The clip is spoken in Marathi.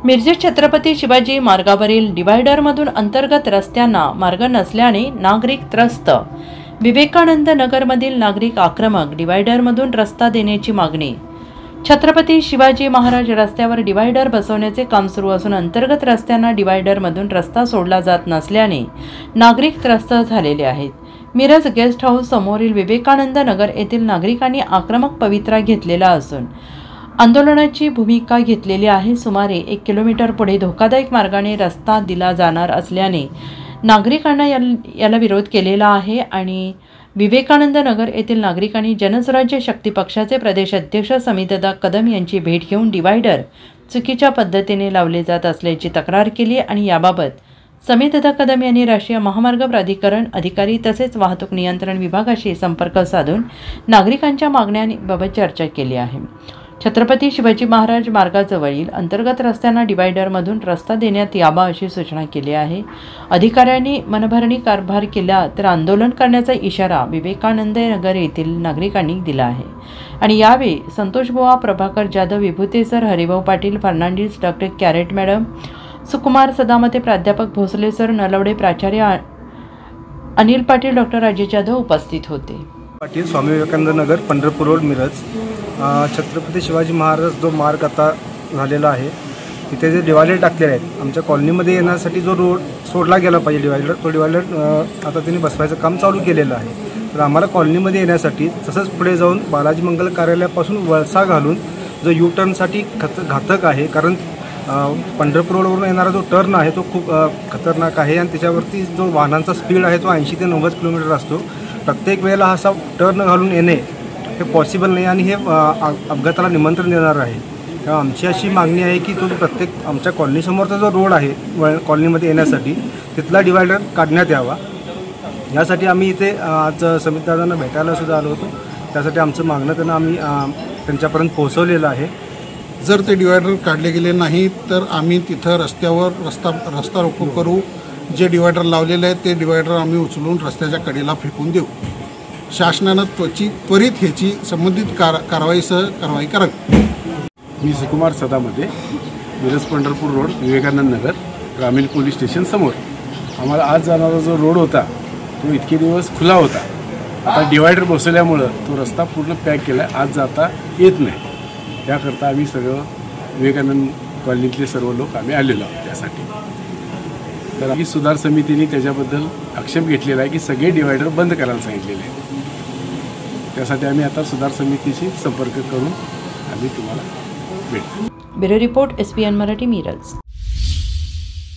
मिरजेत छत्रपती शिवाजी मार्गावरील डिव्हायडरमधून अंतर्गत रस्त्यांना मार्ग नसल्याने नागरिक त्रस्त। विवेकानंद नगरमधील नागरिक आक्रमक, डिव्हायडरमधून रस्ता देण्याची मागणी। छत्रपती शिवाजी महाराज रस्त्यावर डिव्हायडर बसवण्याचे काम सुरू असून अंतर्गत रस्त्यांना डिव्हायडरमधून रस्ता सोडला जात नसल्याने नागरिक त्रस्त झालेले आहेत। मिरज गेस्ट हाऊस समोरील विवेकानंद नगर येथील नागरिकांनी आक्रमक पवित्रा घेतलेला असून आंदोलनाची भूमिका घेतलेली आहे। सुमारे 1 किलोमीटर पुढे धोकादायक मार्गाने रस्ता दिला जाणार असल्याने नागरिकांना याला विरोध केलेला आहे आणि विवेकानंद नगर येथील नागरिकांनी जनस्वराज्य शक्ती पक्षाचे प्रदेश अध्यक्ष समितदादा कदम यांची भेट घेऊन डिव्हायडर चुकीच्या पद्धतीने लावले जात असल्याची तक्रार केली आणि याबाबत समितदादा कदम यांनी राष्ट्रीय महामार्ग प्राधिकरण अधिकारी तसेच वाहतूक नियंत्रण विभागाशी संपर्क साधून नागरिकांच्या मागण्यांबाबत चर्चा केली आहे। छत्रपती शिवाजी महाराज मार्गाजवळील अंतर्गत रस्त्यांना डिव्हायडरमधून रस्ता देण्यात यावा अशी सूचना केली आहे। अधिकाऱ्यांनी मनभरणी कारभार केला तर आंदोलन करण्याचा इशारा विवेकानंद नगर येथील नागरिकांनी दिला आहे आणि यावेळी Santosh Buva, Prabhakar Jadhav, Vibhute sir, Haribhau Patil, Fernandes, doctor कॅरेट मॅडम, सुकुमार सदामते, प्राध्यापक भोसले सर, नलवडे प्राचार्य अनिल पाटील, डॉक्टर राजेश जाधव उपस्थित होते। पाटील, स्वामी विवेकानंद नगर, पंढरपूर रोड, मिरज। छत्रपती शिवाजी महाराज जो मार्ग आता झालेला आहे तिथे जे डिवायडर टाकलेले आहेत, आमच्या कॉलनीमध्ये येण्यासाठी जो रोड सोडला गेला पाहिजे डिवायडर, तो डिवायडर आता त्यांनी बसवायचं काम चालू केलेलं आहे। तर आम्हाला कॉलनीमध्ये येण्यासाठी तसंच पुढे जाऊन बालाजी मंगल कार्यालयापासून वळसा घालून जो यू टर्नसाठी घातक आहे, कारण पंढरपूर रोडवरून येणारा जो टर्न आहे तो खूप खतरनाक आहे आणि त्याच्यावरती जो वाहनांचा स्पीड आहे तो 80 ते 90 किलोमीटर असतो। प्रत्येक वेळेला असा टर्न घालून येणे हे पॉसिबल नाही आणि हे अपघाताला निमंत्रण देणार आहे। तेव्हा आमची अशी मागणी आहे की तो प्रत्येक आमच्या कॉलनीसमोरचा जो रोड आहे कॉलनीमध्ये येण्यासाठी तिथला डिवायडर काढण्यात यावा। यासाठी आम्ही इथे आज समितदादांना भेटायला सुद्धा आलो होतो। त्यासाठी आमचं मागणं त्यांना आम्ही त्यांच्यापर्यंत पोहोचवलेलं आहे। जर ते डिवायडर काढले गेले नाही तर आम्ही तिथं रस्त्यावर रस्ता रोको करू। जे डिवायडर लावलेले आहेत ते डिवायडर आम्ही उचलून रस्त्याच्या कडेला फेकून देऊ। शासनानं त्वरित ह्याची संबंधित कारवाई करावी। मी सुकुमार सदामते, मिरज पंढरपूर रोड, विवेकानंद नगर, ग्रामीण पोलीस स्टेशन समोर। आम्हाला आज जाणारा जो रोड होता तो इतके दिवस खुला होता, आता डिवायडर बसवल्यामुळं तो रस्ता पूर्ण पॅक केला, आज जाता येत नाही। त्याकरता आम्ही सगळं विवेकानंद कॉलनीतले सर्व लोक आम्ही आलेलो आहोत त्यासाठी। तर आम्ही सुधार समितीने त्याच्याबद्दल आक्षेप घेतलेला आहे की सगळे डिवायडर बंद करायला सांगितलेले आहे। त्यासाठी आम्ही आता सुधार समितीशी संपर्क करून आम्ही तुम्हाला भेटू। Bureau report SPN Marathi, Miraj.